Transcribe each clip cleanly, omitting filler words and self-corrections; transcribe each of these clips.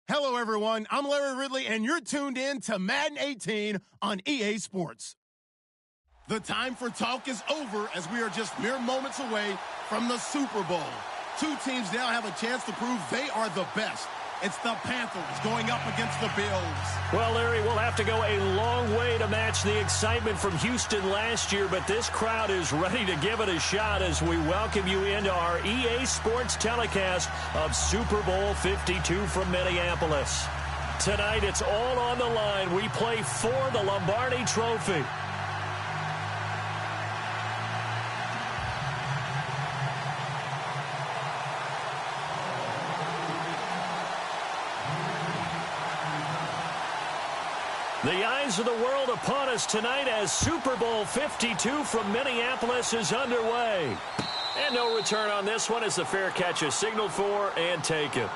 Hello, everyone. I'm Larry Ridley, and you're tuned in to Madden 18 on EA Sports. The time for talk is over as we are just mere moments away from the Super Bowl. Two teams now have a chance to prove they are the best. It's the Panthers going up against the Bills. Well, Larry, we'll have to go a long way to match the excitement from Houston last year, but this crowd is ready to give it a shot as we welcome you into our EA Sports telecast of Super Bowl 52 from Minneapolis. Tonight, it's all on the line. We play for the Lombardi Trophy. The eyes of the world upon us tonight as Super Bowl 52 from Minneapolis is underway. And no return on this one as the fair catch is signaled for and taken.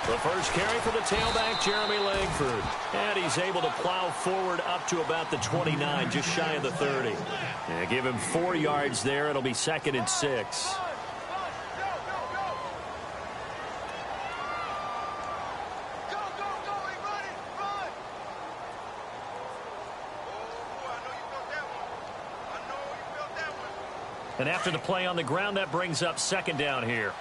The first carry for the tailback, Jeremy Langford. And he's able to plow forward up to about the 29, just shy of the 30. And give him 4 yards there. It'll be 2nd and 6. And after the play on the ground, that brings up 2nd down here.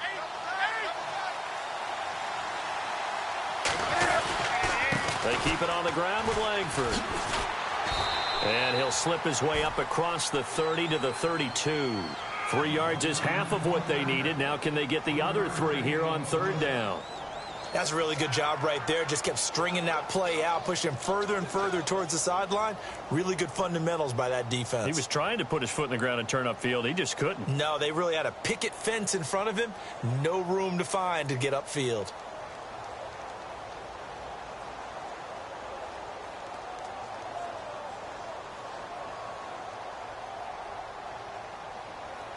They keep it on the ground with Langford. And he'll slip his way up across the 30 to the 32. 3 yards is half of what they needed. Now can they get the other 3 here on 3rd down? That's a really good job right there. Just kept stringing that play out, pushing him further and further towards the sideline. Really good fundamentals by that defense. He was trying to put his foot in the ground and turn upfield. He just couldn't. No, they really had a picket fence in front of him. No room to find to get upfield.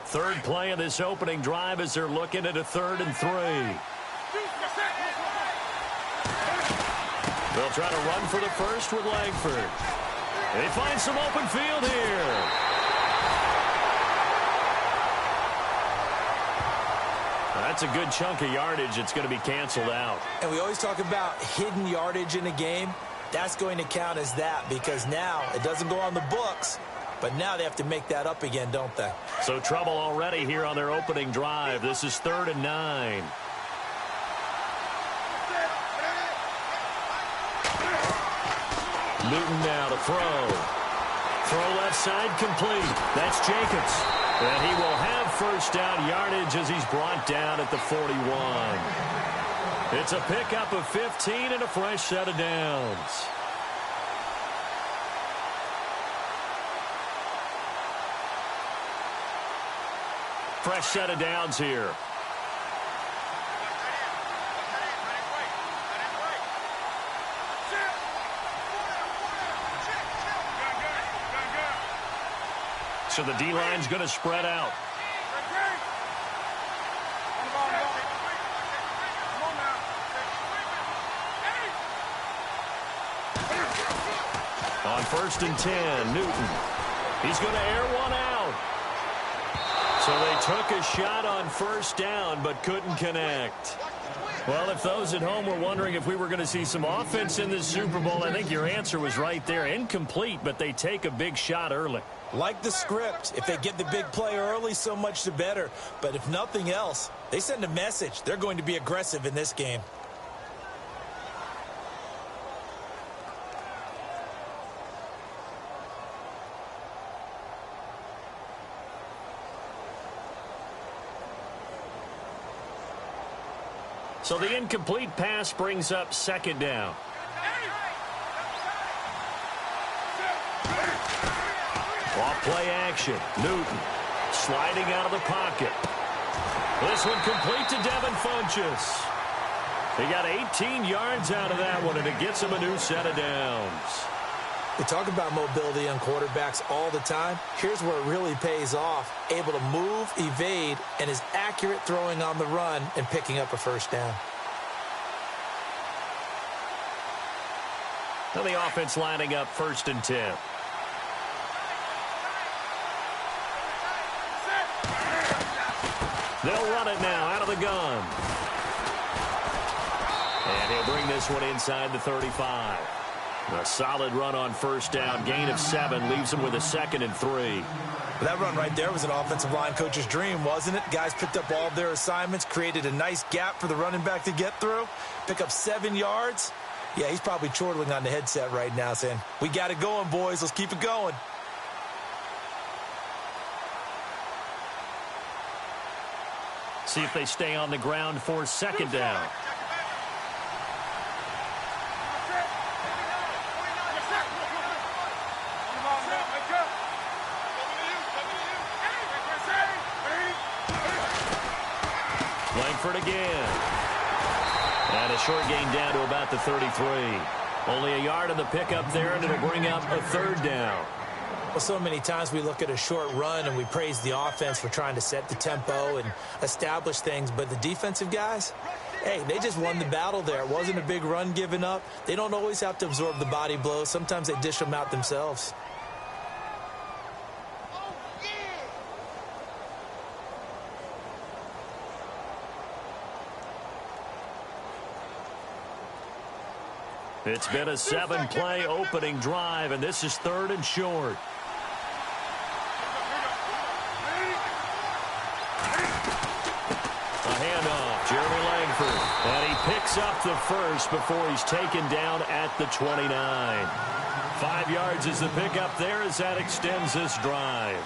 Third play of this opening drive as they're looking at a 3rd and 3. They'll try to run for the first with Langford. They find some open field here. That's a good chunk of yardage. It's going to be canceled out. And we always talk about hidden yardage in a game. That's going to count as that because now it doesn't go on the books. But now they have to make that up again, don't they? So trouble already here on their opening drive. This is 3rd and 9. Newton now to throw. Throw left side complete. That's Jacobs. And he will have first down yardage as he's brought down at the 41. It's a pickup of 15 and a fresh set of downs. Fresh set of downs here. So the D-line's going to spread out. On 1st and 10, Newton. He's going to air one out. So they took a shot on 1st down, but couldn't connect. Well, if those at home were wondering if we were going to see some offense in this Super Bowl, I think your answer was right there. Incomplete, but they take a big shot early. Like the script, if they get the big play early, so much the better. But if nothing else, they send a message. They're going to be aggressive in this game. So the incomplete pass brings up 2nd down. Off play action. Newton sliding out of the pocket. This one complete to Devin Funchess. He got 18 yards out of that one, and it gets him a new set of downs. We talk about mobility on quarterbacks all the time. Here's where it really pays off. Able to move, evade, and is accurate throwing on the run and picking up a first down. Now the offense lining up 1st and 10. They'll run it now out of the gun. And he'll bring this one inside the 35. A solid run on 1st down. Gain of 7 leaves him with a 2nd and 3. That run right there was an offensive line coach's dream, wasn't it? Guys picked up all of their assignments, created a nice gap for the running back to get through, pick up 7 yards. Yeah, he's probably chortling on the headset right now saying, we got it going, boys. Let's keep it going. See if they stay on the ground for 2nd down. Langford again. And a short gain down to about the 33. Only a yard on the pickup there, and it'll bring up a 3rd down. Well, so many times we look at a short run and we praise the offense for trying to set the tempo and establish things, but the defensive guys, hey, they just won the battle there. It wasn't a big run given up. They don't always have to absorb the body blows. Sometimes they dish them out themselves. It's been a 7-play opening drive, and this is 3rd and short. A handoff, Jeremy Langford. And he picks up the first before he's taken down at the 29. 5 yards is the pickup there as that extends this drive.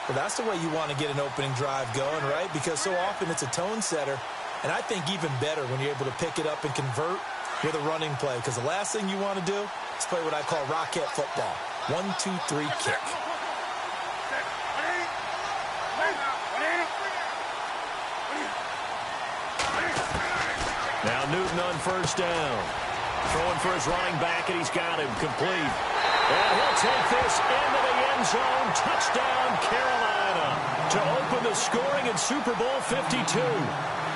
Well, that's the way you want to get an opening drive going, right? Because so often it's a tone setter. And I think even better when you're able to pick it up and convert with a running play. Because the last thing you want to do is play what I call rocket football. 1, 2, 3, kick. Now Newton on 1st down. Throwing for his running back, and he's got him complete. And he'll take this into the end zone. Touchdown, Carolina, to open the scoring in Super Bowl 52.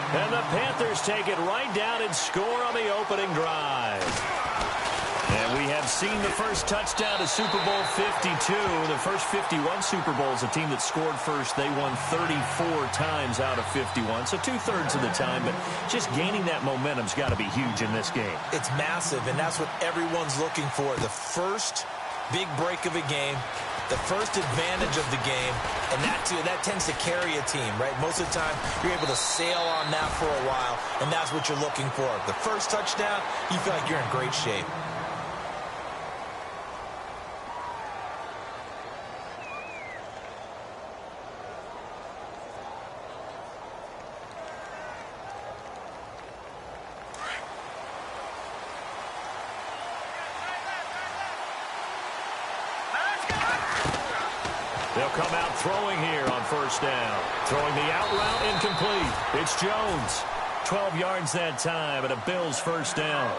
And the Panthers take it right down and score on the opening drive. And we have seen the first touchdown to Super Bowl 52. The first 51 Super Bowls, a team that scored first, they won 34 times out of 51. So 2/3 of the time, but just gaining that momentum's got to be huge in this game. It's massive, and that's what everyone's looking for. The first big break of a game, the first advantage of the game, and that tends to carry a team, right? Most of the time, you're able to sail on that for a while, and that's what you're looking for. The first touchdown, you feel like you're in great shape. They'll come out throwing here on 1st down. Throwing the out route, incomplete. It's Jones. 12 yards that time, and a Bills 1st down.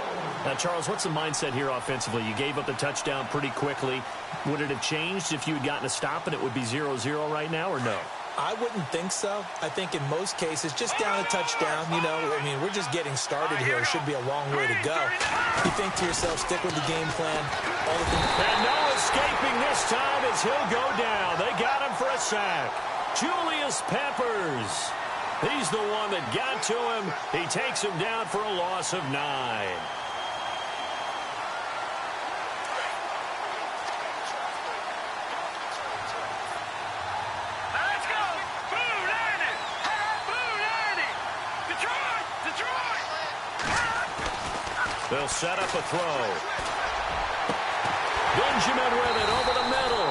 Now, Charles, what's the mindset here offensively? You gave up the touchdown pretty quickly. Would it have changed if you had gotten a stop and it would be 0-0 right now, or no? I wouldn't think so. I think in most cases, just down a touchdown, you know, I mean, we're just getting started here. It should be a long way to go. You think to yourself, stick with the game plan. All the things. And no escaping this time as he'll go down. They got him for a sack. Julius Peppers. He's the one that got to him. He takes him down for a loss of 9. They'll set up a throw. Benjamin with it over the middle.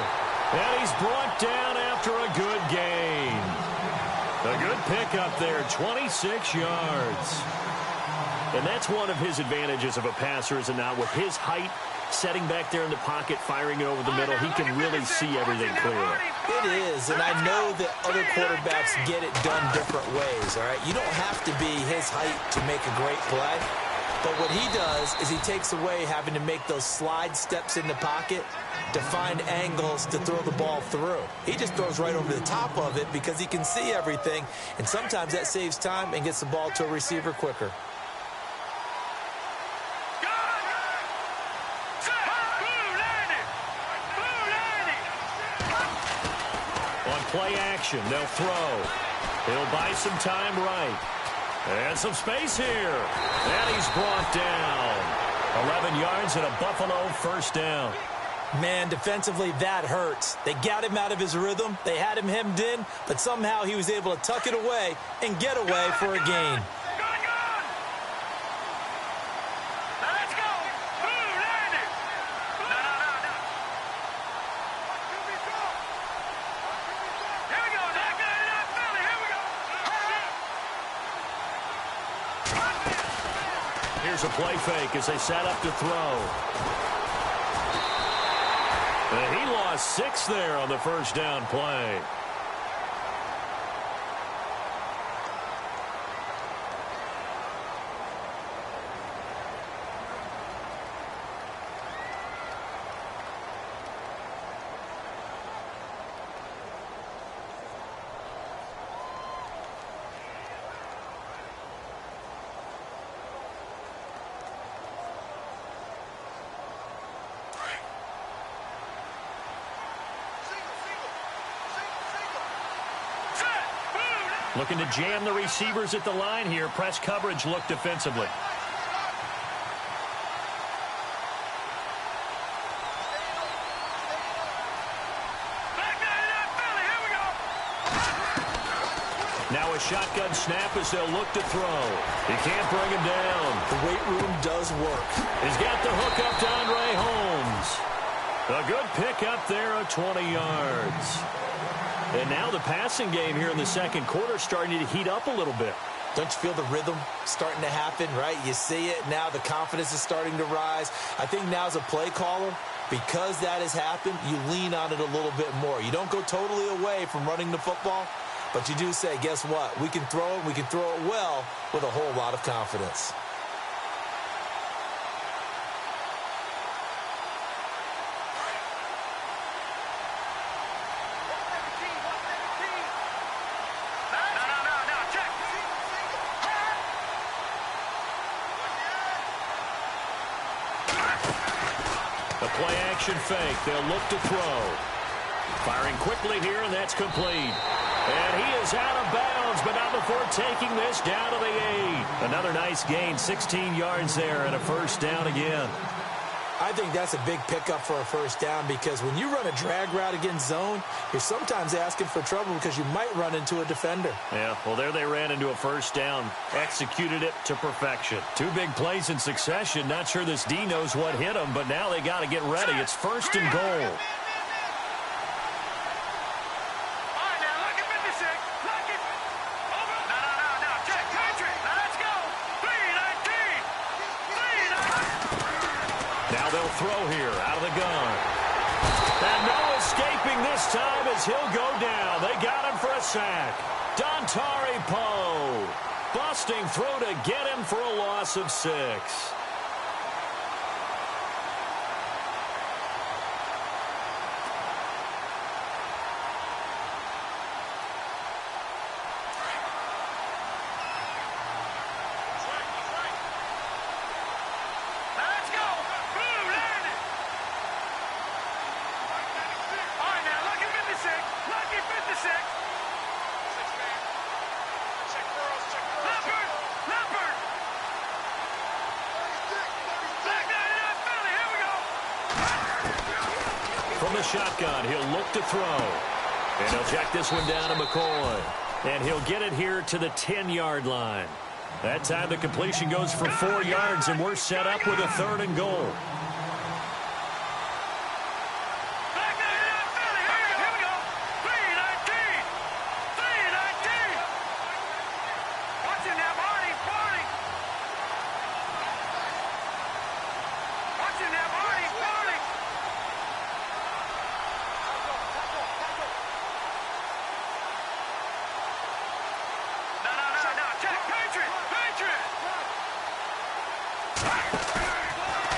And he's brought down after a good gain. A good pickup there, 26 yards. And that's one of his advantages of a passer, is now with his height, setting back there in the pocket, firing it over the middle, he can really see everything clearly. It is, and I know that other quarterbacks get it done different ways, all right? You don't have to be his height to make a great play. But what he does is he takes away having to make those slide steps in the pocket to find angles to throw the ball through. He just throws right over the top of it because he can see everything, and sometimes that saves time and gets the ball to a receiver quicker. On play action, they'll throw. He'll buy some time right. And some space here. And he's brought down. 11 yards and a Buffalo first down. Man, defensively, that hurts. They got him out of his rhythm. They had him hemmed in, but somehow he was able to tuck it away and get away for a gain. Here's a play fake as they set up to throw. And he lost 6 there on the first down play. Looking to jam the receivers at the line here. Press coverage look defensively. Now a shotgun snap as they'll look to throw. He can't bring him down. The weight room does work. He's got the hook up to Andre Holmes. A good pick up there at 20 yards. And now the passing game here in the second quarter starting to heat up a little bit. Don't you feel the rhythm starting to happen, right? You see it. Now the confidence is starting to rise. I think now as a play caller, because that has happened, you lean on it a little bit more. You don't go totally away from running the football, but you do say, guess what? We can throw it. We can throw it well with a whole lot of confidence. Fake. They'll look to throw. Firing quickly here, and that's complete. And he is out of bounds, but not before taking this down to the 8. Another nice gain, 16 yards there, and a first down again. I think that's a big pickup for a first down because when you run a drag route against zone, you're sometimes asking for trouble because you might run into a defender. Yeah, well, there they ran into a first down. Executed it to perfection. 2 big plays in succession. Not sure this D knows what hit them, but now they got to get ready. It's first and goal. Now they'll throw here out of the gun. And no escaping this time as he'll go down. They got him for a sack. Dontari Poe busting through to get him for a loss of 6. From the shotgun, he'll look to throw. And he'll check this one down to McCoy. And he'll get it here to the 10-yard line. That time the completion goes for 4 yards, and we're set up with a 3rd and goal.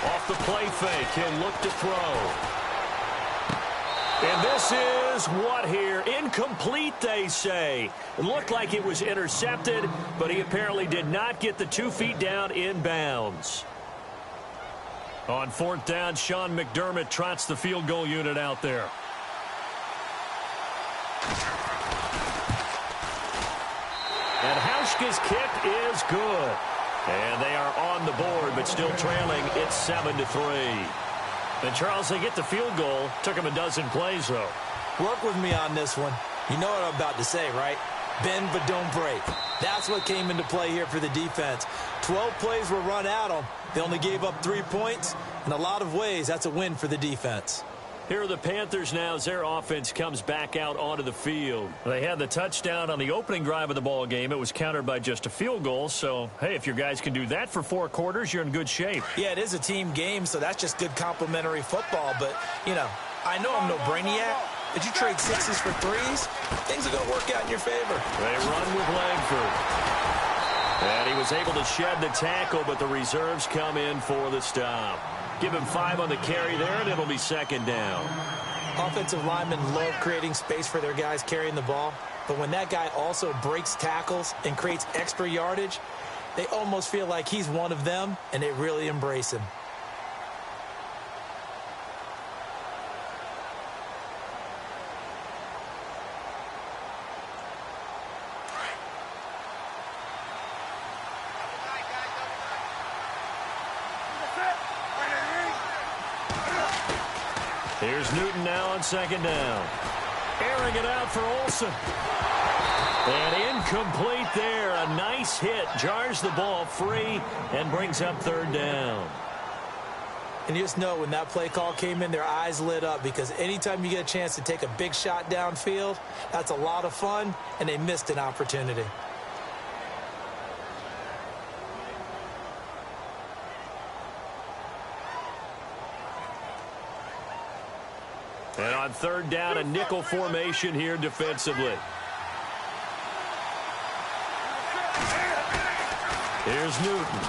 Off the play fake, he'll look to throw. And this is what here? Incomplete, they say. It looked like it was intercepted, but he apparently did not get the 2 feet down in bounds. On 4th down, Sean McDermott trots the field goal unit out there. And Hauschka's kick is good. And they are on the board, but still trailing. It's 7-3. And, Charles, they get the field goal. Took them a dozen plays, though. Work with me on this one. You know what I'm about to say, right? Bend but don't break. That's what came into play here for the defense. 12 plays were run at them. They only gave up 3 points. In a lot of ways, that's a win for the defense. Here are the Panthers now as their offense comes back out onto the field. They had the touchdown on the opening drive of the ball game. It was countered by just a field goal. So, hey, if your guys can do that for 4 quarters, you're in good shape. Yeah, it is a team game, so that's just good complimentary football. But, you know, I know I'm no brainiac. Did you trade 6s for 3s? Things are going to work out in your favor. They run with Langford. And he was able to shed the tackle, but the reserves come in for the stop. Give him 5 on the carry there, and it'll be 2nd down. Offensive linemen love creating space for their guys carrying the ball. But when that guy also breaks tackles and creates extra yardage, they almost feel like he's one of them, and they really embrace him. Here's Newton now on 2nd down. Airing it out for Olsen. And incomplete there. A nice hit. Jars the ball free and brings up 3rd down. And you just know when that play call came in, their eyes lit up because anytime you get a chance to take a big shot downfield, that's a lot of fun, and they missed an opportunity. And on 3rd down, a nickel formation here defensively. Here's Newton.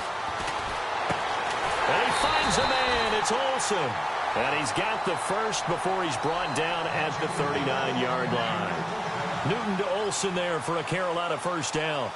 And he finds a man. It's Olsen. And he's got the first before he's brought down at the 39-yard line. Newton to Olsen there for a Carolina 1st down.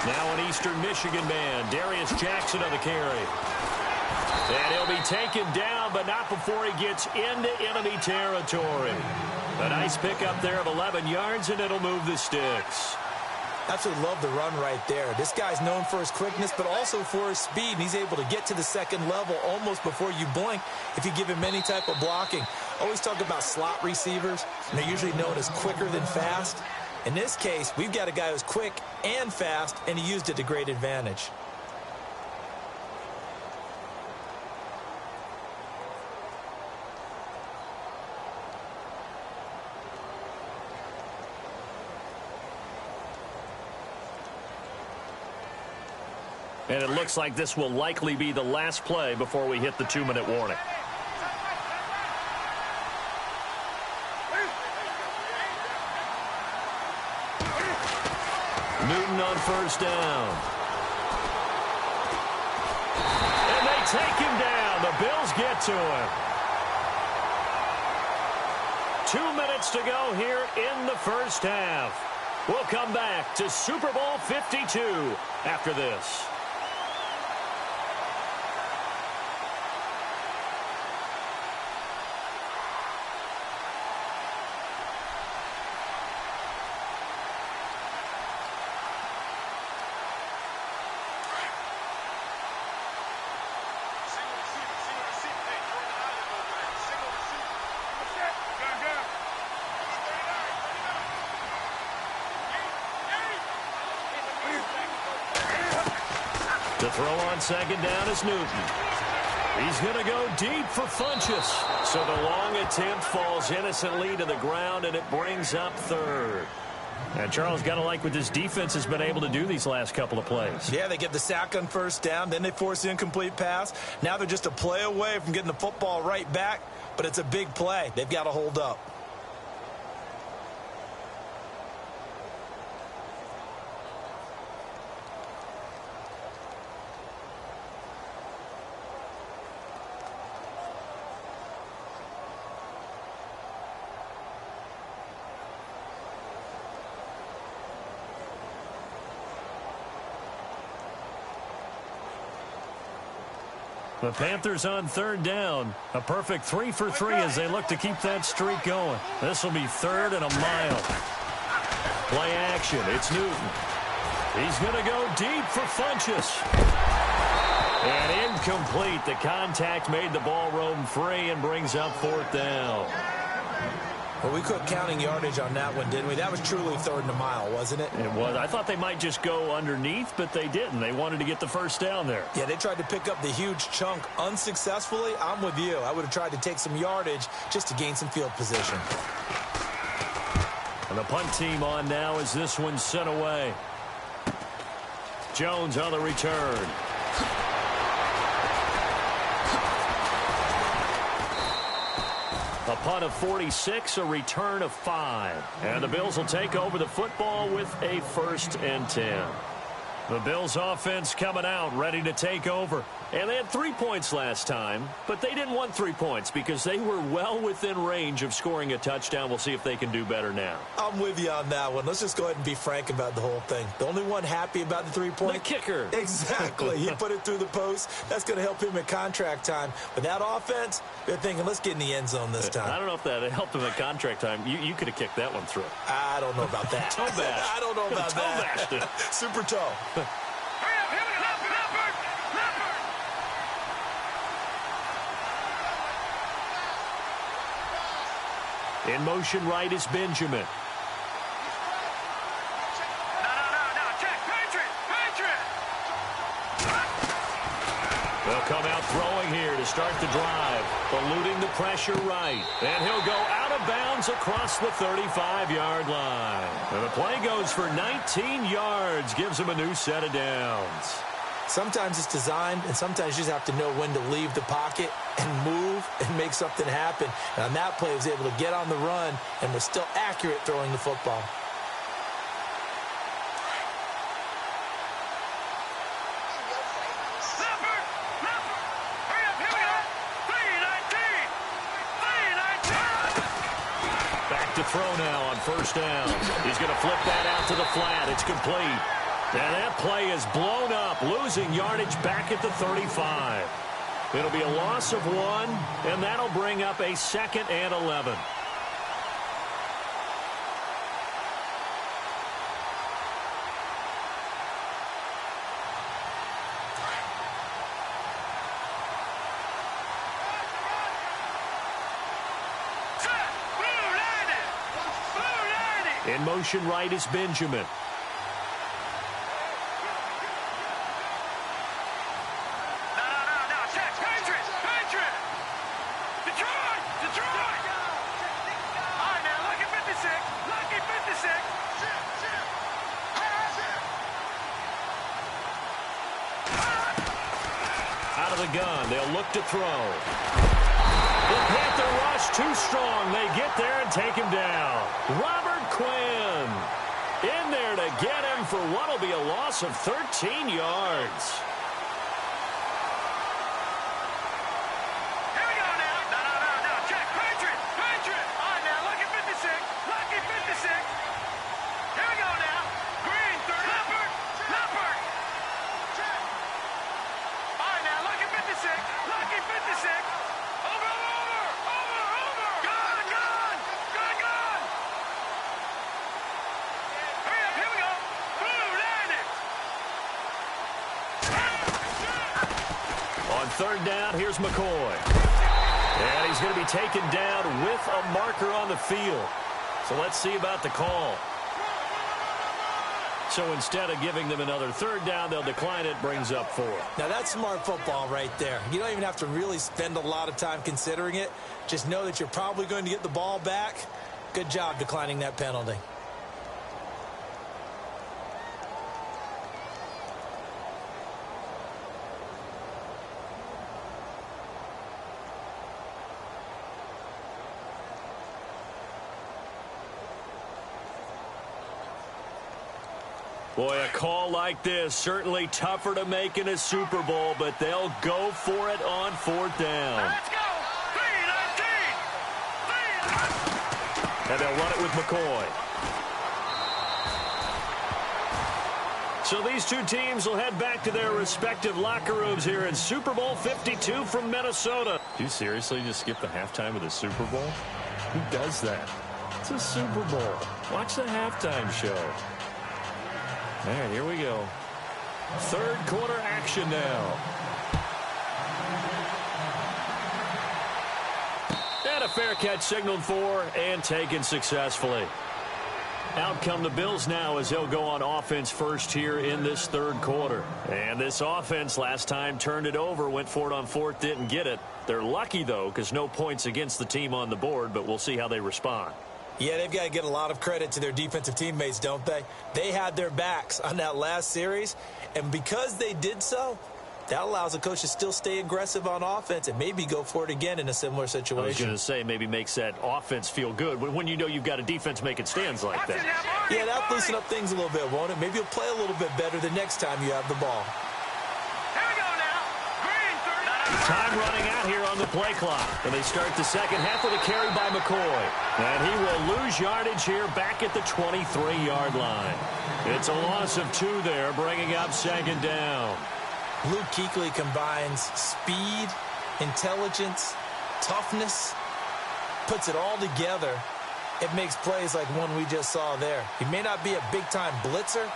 Now an Eastern Michigan man, Darius Jackson on the carry. And he'll be taken down, but not before he gets into enemy territory. A nice pickup there of 11 yards, and it'll move the sticks. Absolutely love the run right there. This guy's known for his quickness, but also for his speed, and he's able to get to the 2nd level almost before you blink if you give him any type of blocking. Always talk about slot receivers, and they're usually known as quicker than fast. In this case, we've got a guy who's quick and fast, and he used it to great advantage. And it looks like this will likely be the last play before we hit the 2-minute warning. Newton on 1st down. And they take him down. The Bills get to him. 2 minutes to go here in the 1st half. We'll come back to Super Bowl 52 after this. To throw on 2nd down is Newton. He's going to go deep for Funchess. So the long attempt falls innocently to the ground, and it brings up third. And Charles, got to like what this defense has been able to do these last couple of plays. Yeah, they get the sack on first down, then they force the incomplete pass. Now they're just a play away from getting the football right back, but it's a big play. They've got to hold up. The Panthers on third down. A perfect 3 for 3 as they look to keep that streak going. This will be third and a mile. Play action. It's Newton. He's going to go deep for Funchess. And incomplete. The contact made the ball roam free and brings up fourth down. Well, we quit counting yardage on that one, didn't we? That was truly third and a mile, wasn't it? It was. I thought they might just go underneath, but they didn't. They wanted to get the first down there. Yeah, they tried to pick up the huge chunk unsuccessfully. I'm with you. I would have tried to take some yardage just to gain some field position. And the punt team on now as this one's sent away. Jones on the return. A punt of 46, a return of 5. And the Bills will take over the football with a 1st and 10. The Bills offense coming out, ready to take over. And they had 3 points last time, but they didn't want 3 points because they were well within range of scoring a touchdown. We'll see if they can do better now. I'm with you on that one. Let's just go ahead and be frank about the whole thing. The only one happy about the 3-point? The kicker. Exactly. He put it through the post. That's going to help him at contract time. But that offense, they're thinking, let's get in the end zone this time. I don't know if that helped him at contract time. You could have kicked that one through. I don't know about that. Toe bash. I don't know about toe that. Bashed it. Super toe. In motion right is Benjamin. They'll come out throwing here to start the drive. Eluding the pressure right. And he'll go out of bounds across the 35-yard line. And the play goes for 19 yards. Gives him a new set of downs. Sometimes it's designed, and sometimes you just have to know when to leave the pocket and move and make something happen. And on that play, he was able to get on the run and was still accurate throwing the football. Back to throw now on first down. He's going to flip that out to the flat. It's complete. And that play is blown up, losing yardage back at the 35. It'll be a loss of 1, and that'll bring up a 2nd and 11. In motion right is Benjamin. Out of the gun, they'll look to throw. The Panther rush too strong. They get there and take him down. Robert Quinn in there to get him for what will be a loss of 13 yards. Third down, here's McCoy. And he's going to be taken down with a marker on the field. So let's see about the call. So instead of giving them another third down, they'll decline it, brings up 4. Now, that's smart football right there. You don't even have to really spend a lot of time considering it. Just know that you're probably going to get the ball back. Good job declining that penalty. Boy, a call like this, certainly tougher to make in a Super Bowl, but they'll go for it on 4th down. Let's go! 3-19! And they'll run it with McCoy. So these two teams will head back to their respective locker rooms here in Super Bowl 52 from Minnesota. Do you seriously just skip the halftime of the Super Bowl? Who does that? It's a Super Bowl. Watch the halftime show. All right, here we go. Third quarter action now. And a fair catch signaled for and taken successfully. Out come the Bills now as they'll go on offense first here in this third quarter. And this offense last time turned it over, went for it on 4th, didn't get it. They're lucky, though, because no points against the team on the board, but we'll see how they respond. Yeah, they've got to get a lot of credit to their defensive teammates, don't they? They had their backs on that last series, and because they did so, that allows the coach to still stay aggressive on offense and maybe go for it again in a similar situation. I was going to say maybe makes that offense feel good when you know you've got a defense making stands like that. Yeah, that'll loosen up things a little bit, won't it? Maybe you'll play a little bit better the next time you have the ball. Here we go now. Green, 30. Time running out here on the play clock. And they start the second half with a carry by McCoy. And he will lose yardage here back at the 23-yard line. It's a loss of 2 there, bringing up 2nd down. Luke Kuechly combines speed, intelligence, toughness, puts it all together. It makes plays like one we just saw there. He may not be a big-time blitzer,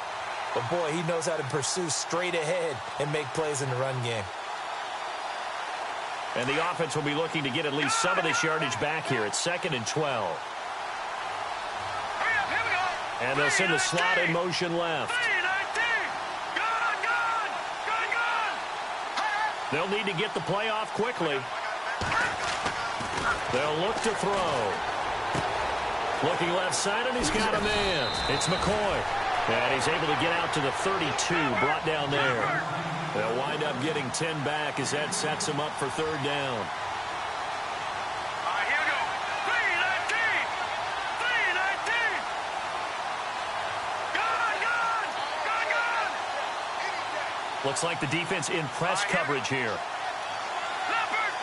but, boy, he knows how to pursue straight ahead and make plays in the run game. And the offense will be looking to get at least some of this yardage back here. It's 2nd and 12. Hurry up, here we go. And they'll send the slot in motion left. 3-19. Good. They'll need to get the play off quickly. They'll look to throw. Looking left side, and he's got a man. It's McCoy. And he's able to get out to the 32, brought down there. They'll wind up getting 10 back as that sets him up for 3rd down. All right, here we go. 3-19. Good. Looks like the defense in press coverage here. Leopard.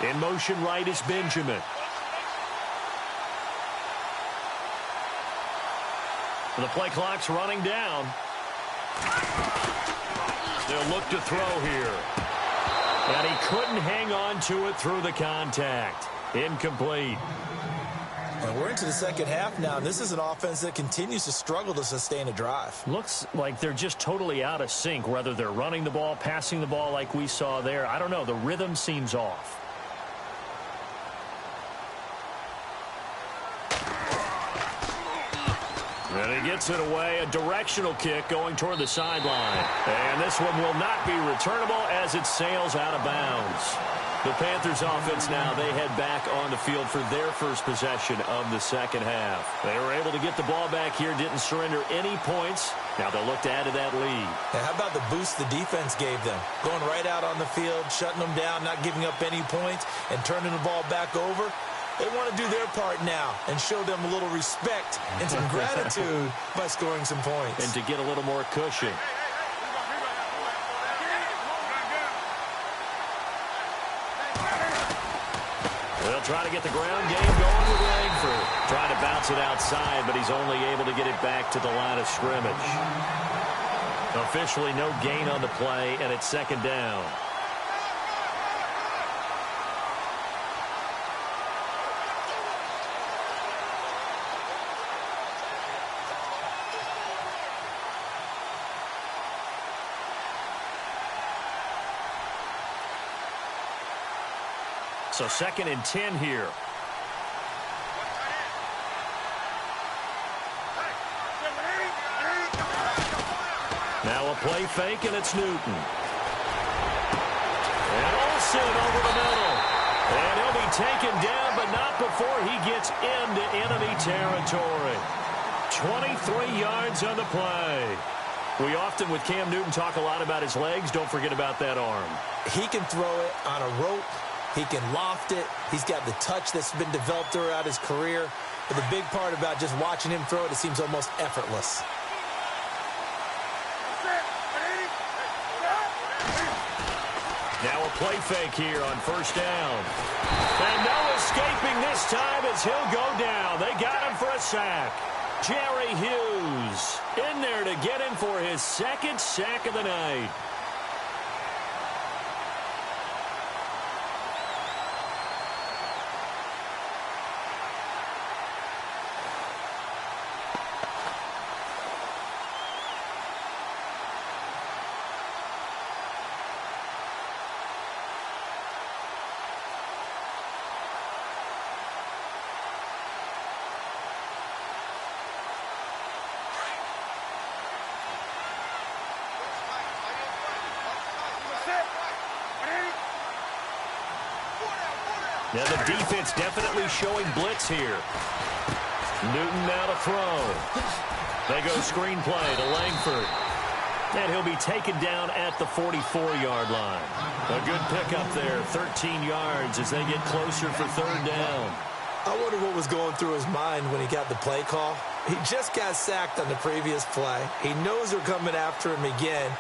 Good. In motion right is Benjamin. The play clock's running down. They'll look to throw here. And he couldn't hang on to it through the contact. Incomplete. And we're into the second half now. This is an offense that continues to struggle to sustain a drive. Looks like they're just totally out of sync, whether they're running the ball, passing the ball like we saw there. I don't know. The rhythm seems off. And he gets it away, a directional kick going toward the sideline. And this one will not be returnable as it sails out of bounds. The Panthers offense now, they head back on the field for their first possession of the second half. They were able to get the ball back here, didn't surrender any points. Now they'll look to add to that lead. And how about the boost the defense gave them? Going right out on the field, shutting them down, not giving up any points, and turning the ball back over. They want to do their part now and show them a little respect and some gratitude by scoring some points. And to get a little more cushion. They'll try to get the ground game going with Langford. Trying to bounce it outside, but he's only able to get it back to the line of scrimmage. Officially no gain on the play, and it's 2nd down. So 2nd and 10 here. Now a play fake, and it's Newton. And Olsen over the middle. And he'll be taken down, but not before he gets into enemy territory. 23 yards on the play. We often, with Cam Newton, talk a lot about his legs. Don't forget about that arm. He can throw it on a rope. He can loft it. He's got the touch that's been developed throughout his career. But the big part about just watching him throw it seems almost effortless. Now a play fake here on 1st down. And no escaping this time as he'll go down. They got him for a sack. Jerry Hughes in there to get him for his 2nd sack of the night. Now the defense definitely showing blitz here. Newton now to throw. They go screenplay to Langford. And he'll be taken down at the 44-yard line. A good pickup there, 13 yards as they get closer for 3rd down. I wonder what was going through his mind when he got the play call. He just got sacked on the previous play. He knows they're coming after him again.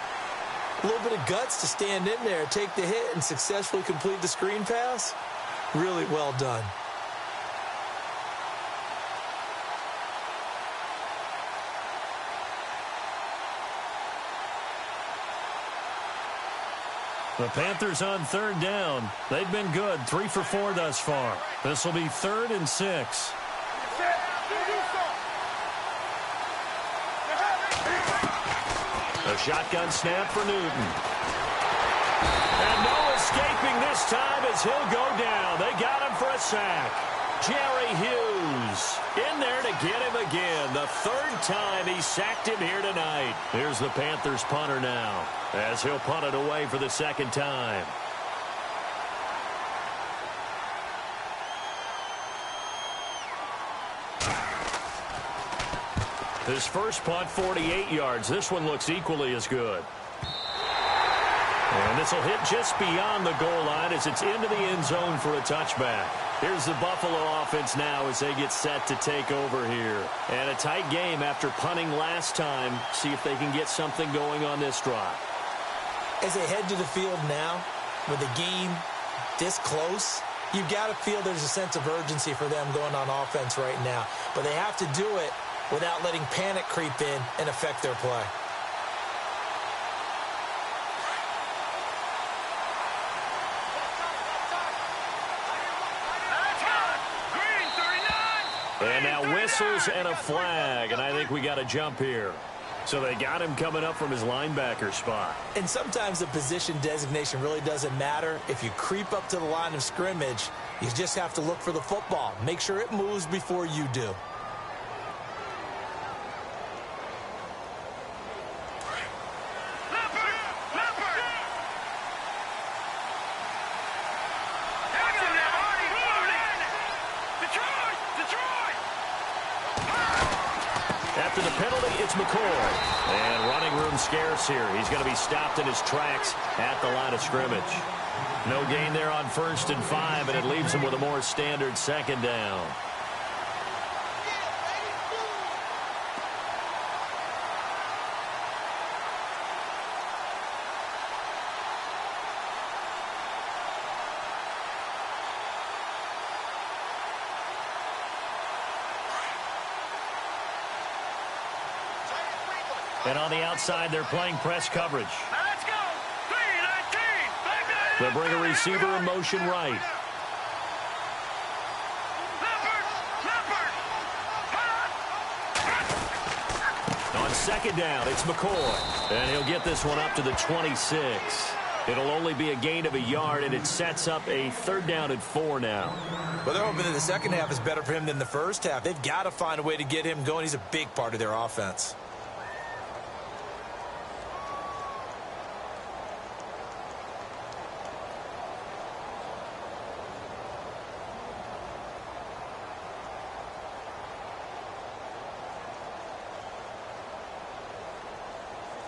A little bit of guts to stand in there, take the hit, and successfully complete the screen pass. Really well done. The Panthers on 3rd down. They've been good, 3 for 4 thus far. This will be 3rd and 6. A shotgun snap for Newton. And no escaping this time as he'll go down. They got him for a sack. Jerry Hughes in there to get him again. The 3rd time he sacked him here tonight. Here's the Panthers punter now as he'll punt it away for the 2nd time. His first punt, 48 yards. This one looks equally as good. And this will hit just beyond the goal line as it's into the end zone for a touchback. Here's the Buffalo offense now as they get set to take over here. And a tight game after punting last time. See if they can get something going on this drive. As they head to the field now, with the game this close, you've got to feel there's a sense of urgency for them going on offense right now. But they have to do it without letting panic creep in and affect their play. And now whistles and a flag, and I think we got a jump here. So they got him coming up from his linebacker spot. And sometimes the position designation really doesn't matter. If you creep up to the line of scrimmage, you just have to look for the football. Make sure it moves before you do. After the penalty, it's McCoy. And running room scarce here. He's going to be stopped in his tracks at the line of scrimmage. No gain there on 1st and 5, and it leaves him with a more standard 2nd down. And on the outside, they're playing press coverage. Let's go. 3-19. They'll bring a receiver in motion right. On 2nd down, it's McCoy. And he'll get this one up to the 26. It'll only be a gain of a yard, and it sets up a 3rd down and 4 now. Well, they're hoping that the second half is better for him than the first half. They've got to find a way to get him going. He's a big part of their offense.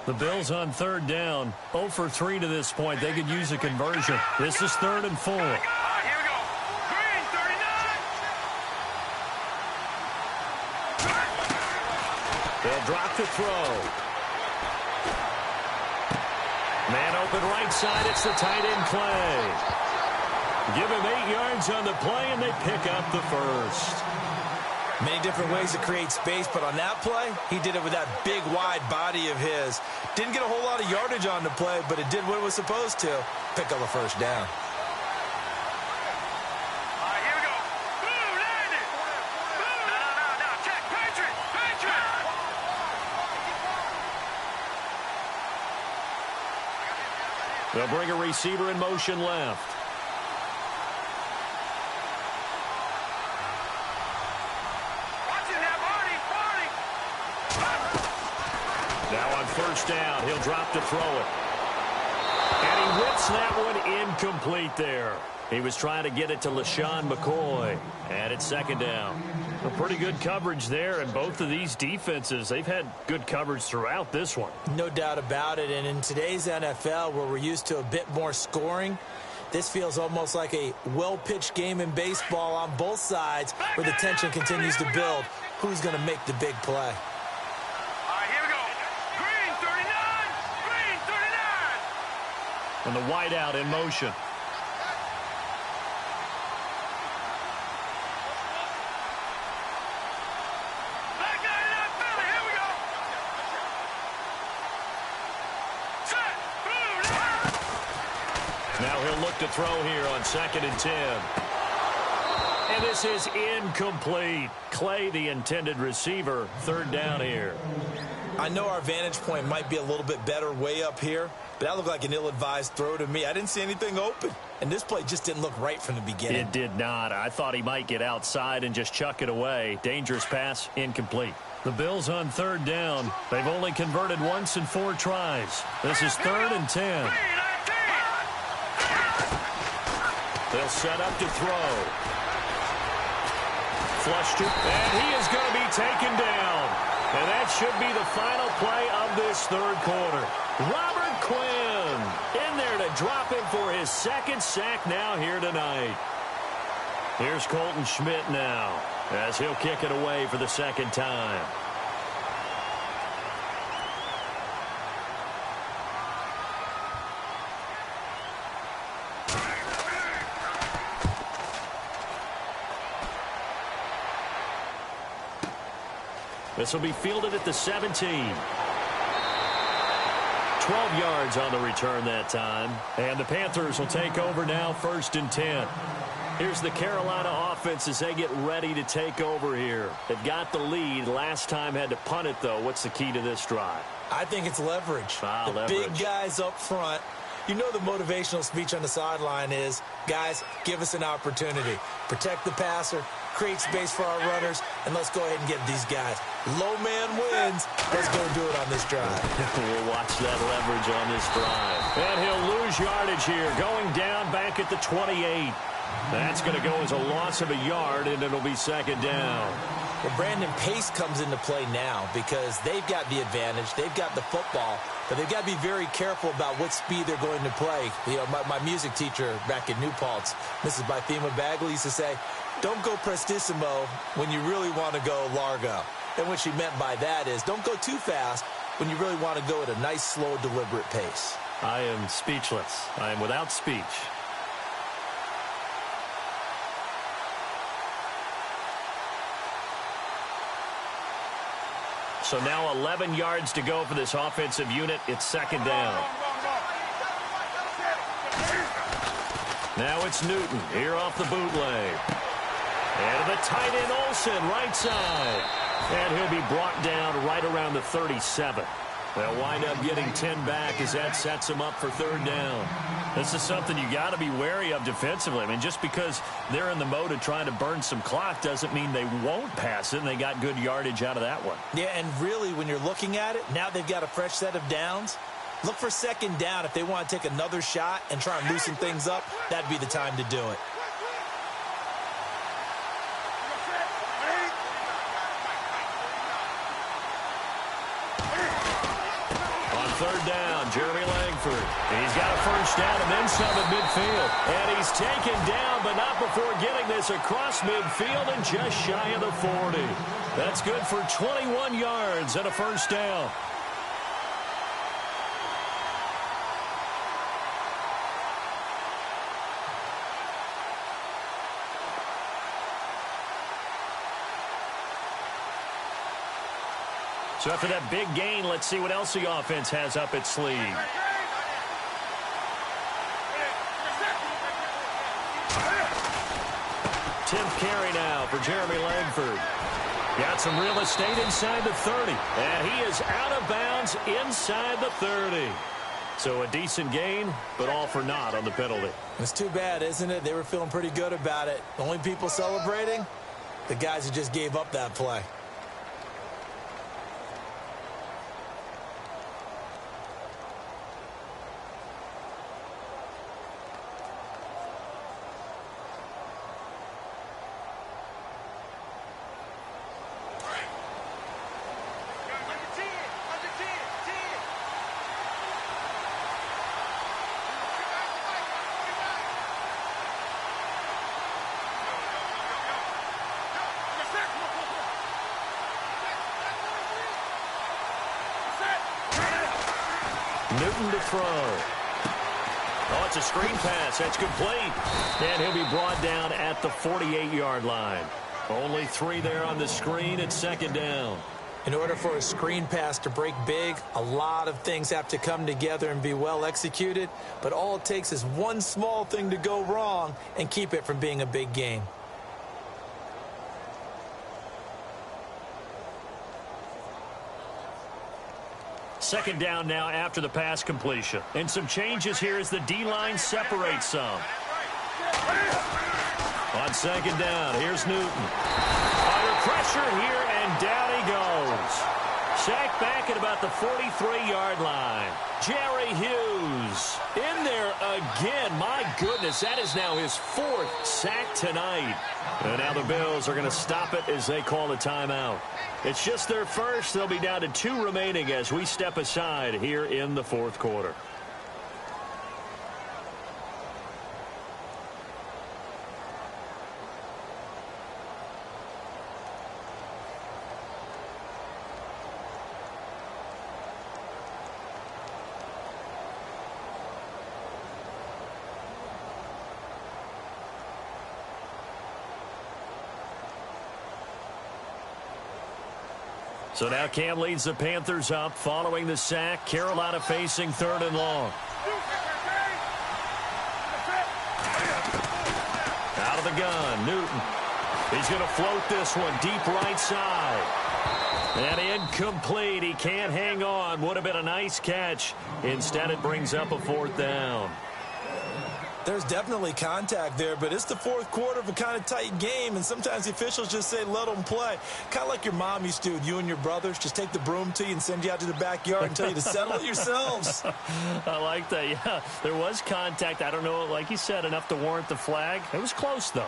The Bills on 3rd down, 0 for 3 to this point. They could use a conversion. This is 3rd and 4. Here we go. Green, 39. They'll drop the throw. Man open right side. It's the tight end Clay. Give him 8 yards on the play, and they pick up the first. Many different ways to create space, but on that play, he did it with that big, wide body of his. Didn't get a whole lot of yardage on the play, but it did what it was supposed to. Pick up a first down. Here we go. Blue, landed. Blue. No. Check. Patriot. They'll bring a receiver in motion left. Now on 1st down, he'll drop to throw it. And he whips that one incomplete there. He was trying to get it to LaShawn McCoy. And it's 2nd down. A pretty good coverage there, and both of these defenses, they've had good coverage throughout this one. No doubt about it, and in today's NFL, where we're used to a bit more scoring, this feels almost like a well-pitched game in baseball on both sides, where the tension continues to build. Who's going to make the big play? And the wideout in motion. Now he'll look to throw here on 2nd and 10. And this is incomplete. Clay, the intended receiver, 3rd down here. I know our vantage point might be a little bit better way up here, but that looked like an ill-advised throw to me. I didn't see anything open, and this play just didn't look right from the beginning. It did not. I thought he might get outside and just chuck it away. Dangerous pass, incomplete. The Bills on 3rd down. They've only converted once in 4 tries. This is 3rd and 10. They'll set up to throw. Flush to, and he is going to be taken down. And that should be the final play of this 3rd quarter. Robert Quinn in there to drop him for his 2nd sack now here tonight. Here's Colton Schmidt now as he'll kick it away for the 2nd time. This will be fielded at the 17. 12 yards on the return that time. And the Panthers will take over now, 1st and 10. Here's the Carolina offense as they get ready to take over here. They've got the lead. Last time had to punt it, though. What's the key to this drive? I think it's leverage. The big guys up front. You know the motivational speech on the sideline is, guys, give us an opportunity. Protect the passer, create space for our runners, and let's go ahead and get these guys. Low man wins. Let's go do it on this drive. We'll watch that leverage on this drive. And he'll lose yardage here, going down back at the 28. That's going to go as a loss of a yard, and it'll be 2nd down. Well, Brandon, pace comes into play now because they've got the advantage. They've got the football, but they've got to be very careful about what speed they're going to play. You know, my music teacher back at New Paltz, Mrs. Bythema Bagley, used to say, don't go prestissimo when you really want to go largo. And what she meant by that is don't go too fast when you really want to go at a nice, slow, deliberate pace. I am speechless. I am without speech. So now 11 yards to go for this offensive unit. It's 2nd down. Now it's Newton here off the bootleg. And the tight end Olsen right side. And he'll be brought down right around the 37. They'll wind up getting 10 back as that sets them up for third down. This is something you got to be wary of defensively. I mean, just because they're in the mode of trying to burn some clock doesn't mean they won't pass it, and they got good yardage out of that one. Yeah, and really, when you're looking at it, now they've got a fresh set of downs. Look for second down. If they want to take another shot and try and loosen things up, that'd be the time to do it. Third down, Jeremy Langford. He's got a first down and then some at midfield. And he's taken down, but not before getting this across midfield and just shy of the 40. That's good for 21 yards and a first down. So after that big gain, let's see what else the offense has up its sleeve. Tenth carry now for Jeremy Langford. Got some real estate inside the 30. And he is out of bounds inside the 30. So a decent gain, but all for naught on the penalty. It's too bad, isn't it? They were feeling pretty good about it. The only people celebrating, the guys who just gave up that play. Newton to throw. Oh, it's a screen pass. That's complete. And he'll be brought down at the 48-yard line. Only 3 there on the screen at second down. In order for a screen pass to break big, a lot of things have to come together and be well executed. But all it takes is one small thing to go wrong and keep it from being a big game. Second down now after the pass completion. And some changes here as the D-line separates some. On second down, here's Newton. Under pressure here, and down he goes. Sacked back at about the 43-yard line. Jerry Hughes in there again. My goodness, that is now his 4th sack tonight. And now the Bills are going to stop it as they call a timeout. It's just their first. They'll be down to 2 remaining as we step aside here in the 4th quarter. So now Cam leads the Panthers up following the sack. Carolina facing 3rd and long. Out of the gun, Newton. He's going to float this one deep right side. And incomplete. He can't hang on. Would have been a nice catch. Instead, it brings up a 4th down. There's definitely contact there, but it's the 4th quarter of a kind of tight game, and sometimes the officials just say, let them play. Kind of like your mom used to, you and your brothers, just take the broom to you and send you out to the backyard and tell you to settle it yourselves. I like that, yeah. There was contact. I don't know, like you said, enough to warrant the flag. It was close, though.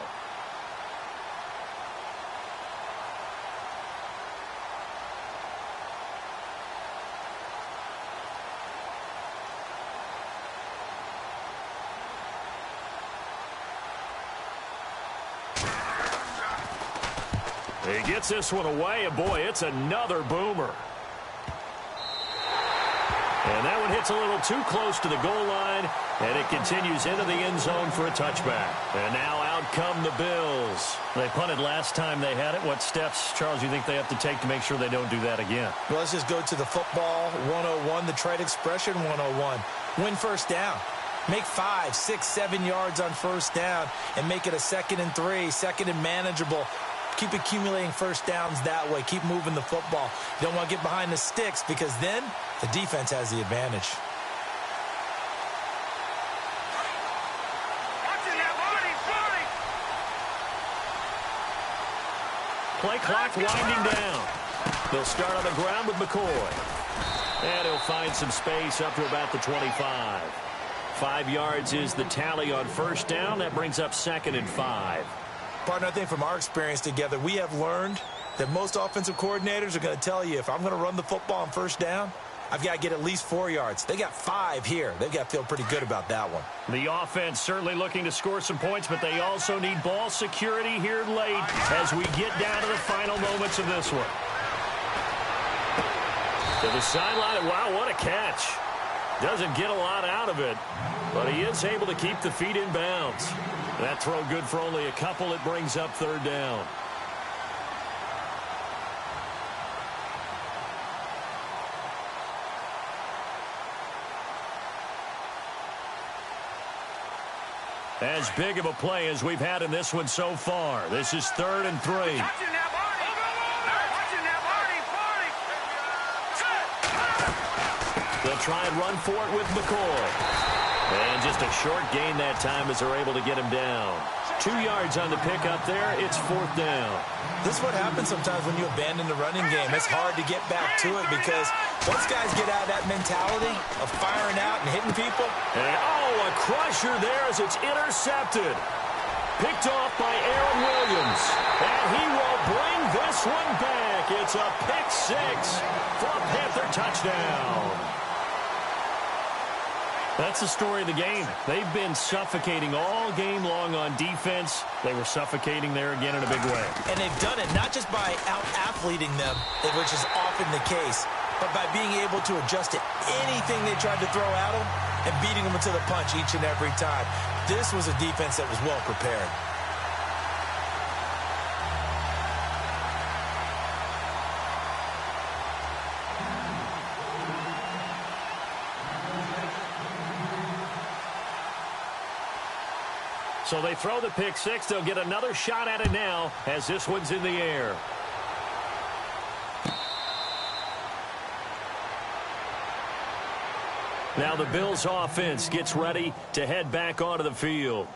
He gets this one away, and boy, it's another boomer. And that one hits a little too close to the goal line, and it continues into the end zone for a touchback. And now out come the Bills. They punted last time they had it. What steps, Charles, do you think they have to take to make sure they don't do that again? Well, let's just go to the football 101, the trade expression 101. Win first down. Make 5, 6, 7 yards on first down and make it a 2nd and 3, 2nd and manageable. Keep accumulating first downs that way. Keep moving the football. You don't want to get behind the sticks because then the defense has the advantage. Play clock winding down. They'll start on the ground with McCoy. And he'll find some space up to about the 25. 5 yards is the tally on first down. That brings up 2nd and 5. Partner, I think from our experience together, we have learned that most offensive coordinators are going to tell you, if I'm going to run the football on first down, I've got to get at least 4 yards. They got 5 here. They've got to feel pretty good about that one. The offense certainly looking to score some points, but they also need ball security here late as we get down to the final moments of this one. To the sideline. Wow, what a catch. Doesn't get a lot out of it, but he is able to keep the feet in bounds. That throw good for only a couple. It brings up 3rd down. As big of a play as we've had in this one so far. This is 3rd and 3. They'll try and run for it with McCoy. And just a short gain that time as they're able to get him down. 2 yards on the pickup there. It's 4th down. This is what happens sometimes when you abandon the running game. It's hard to get back to it because once guys get out of that mentality of firing out and hitting people. And, a crusher there as it's intercepted. Picked off by Aaron Williams. And he will bring this one back. It's a pick 6 for a Panther touchdown. That's the story of the game. They've been suffocating all game long on defense. They were suffocating there again in a big way. And they've done it not just by out-athleting them, which is often the case, but by being able to adjust to anything they tried to throw at them and beating them to the punch each and every time. This was a defense that was well prepared. So they throw the pick 6. They'll get another shot at it now as this one's in the air. Now the Bills offense gets ready to head back onto the field.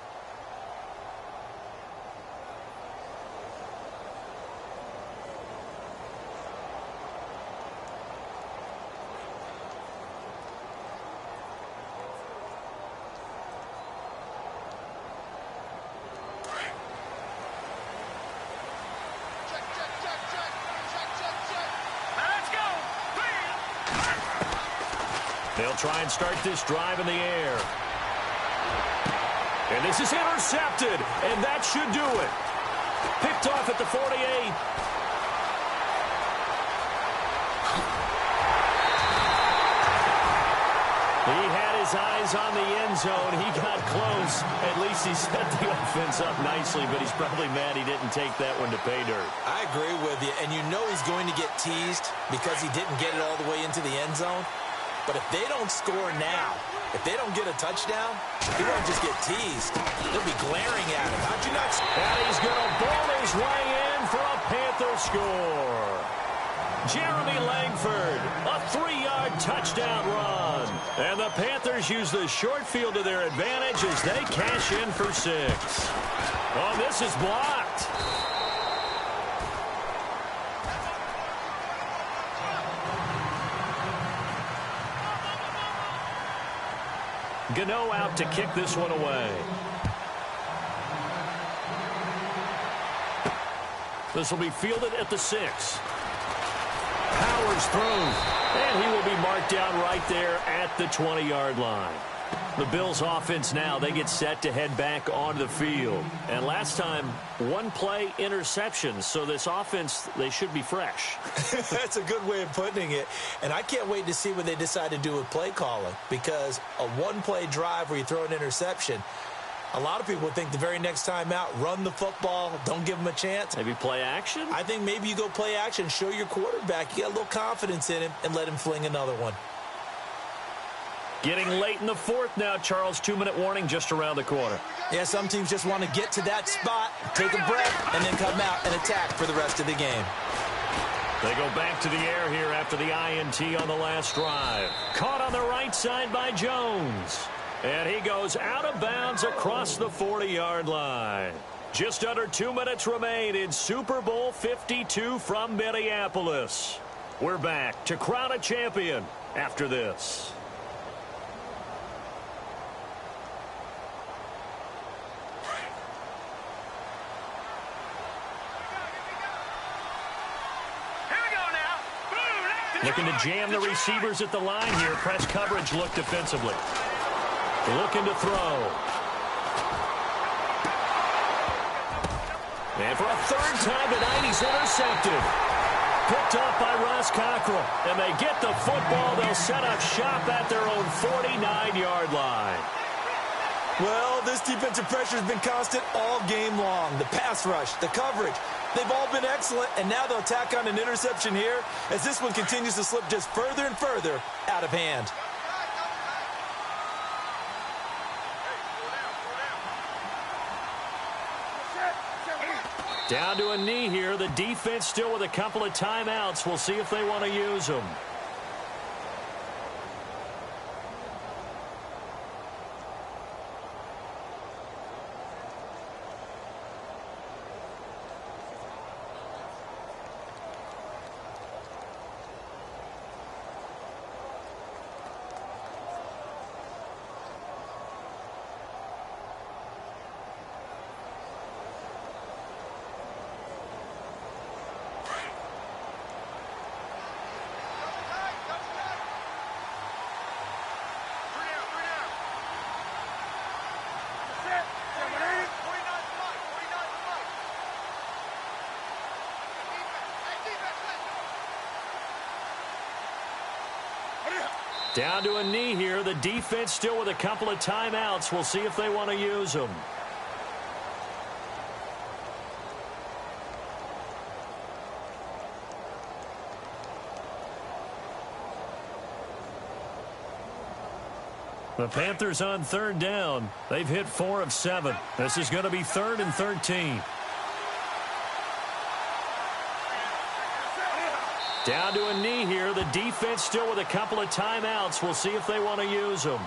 They'll try and start this drive in the air. And this is intercepted, and that should do it. Picked off at the 48. He had his eyes on the end zone. He got close. At least he set the offense up nicely, but he's probably mad he didn't take that one to pay dirt. I agree with you, and you know he's going to get teased because he didn't get it all the way into the end zone. But if they don't score now, if they don't get a touchdown, he won't just get teased. They'll be glaring at him. How'd you not? And he's going to ball his way in for a Panther score. Jeremy Langford, a 3-yard touchdown run. And the Panthers use the short field to their advantage as they cash in for 6. Oh, this is blocked. Gano out to kick this one away. This will be fielded at the 6. Powers through, and he will be marked down right there at the 20-yard line. The Bills offense now, they get set to head back onto the field. And last time, 1-play interception, so this offense, they should be fresh. That's a good way of putting it. And I can't wait to see what they decide to do with play calling, because a 1-play drive where you throw an interception, a lot of people think the very next time out, run the football, don't give them a chance. Maybe play action? I think maybe you go play action, show your quarterback you got a little confidence in him, and let him fling another one. Getting late in the fourth now, Charles. 2-minute warning just around the corner. Yeah, some teams just want to get to that spot, take a breath, and then come out and attack for the rest of the game. They go back to the air here after the INT on the last drive. Caught on the right side by Jones. And he goes out of bounds across the 40-yard line. Just under 2 minutes remain in Super Bowl 52 from Minneapolis. We're back to crown a champion after this. Looking to jam the receivers at the line here. Press coverage look defensively. Looking to throw. And for a third time tonight, he's intercepted. Picked off by Ross Cockrell. And they get the football. They'll set up shop at their own 49-yard line. Well, this defensive pressure has been constant all game long. The pass rush, the coverage, they've all been excellent, and now they'll tack on an interception here as this one continues to slip just further and further out of hand. Down to a knee here. The defense still with a couple of timeouts. We'll see if they want to use them. Down to a knee here. The defense still with a couple of timeouts. We'll see if they want to use them. The Panthers on third down. They've hit 4 of 7. This is going to be 3rd and 13. Down to a knee here. The defense still with a couple of timeouts. We'll see if they want to use them.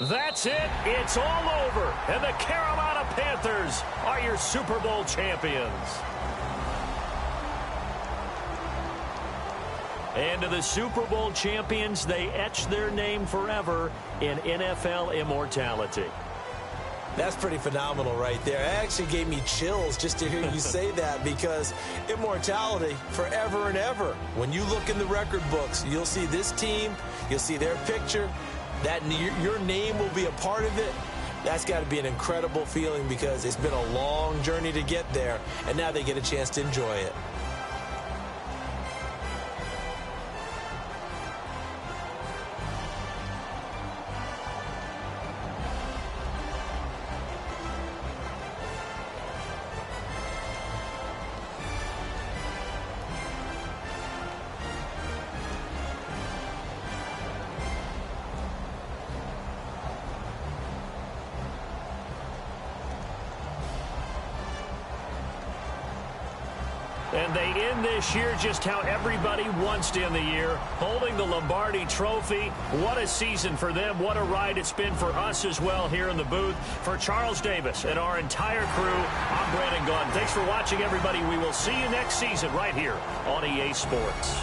That's it. It's all over. And the Carolina Panthers are your Super Bowl champions. And to the Super Bowl champions, they etch their name forever in NFL immortality. That's pretty phenomenal right there. It actually gave me chills just to hear you say that, because immortality forever and ever. When you look in the record books, you'll see this team, you'll see their picture, that your name will be a part of it. That's got to be an incredible feeling, because it's been a long journey to get there, and now they get a chance to enjoy it. And they end this year just how everybody wants to end the year, holding the Lombardi Trophy. What a season for them. What a ride it's been for us as well here in the booth. For Charles Davis and our entire crew, I'm Brandon Gaudin. Thanks for watching, everybody. We will see you next season right here on EA Sports.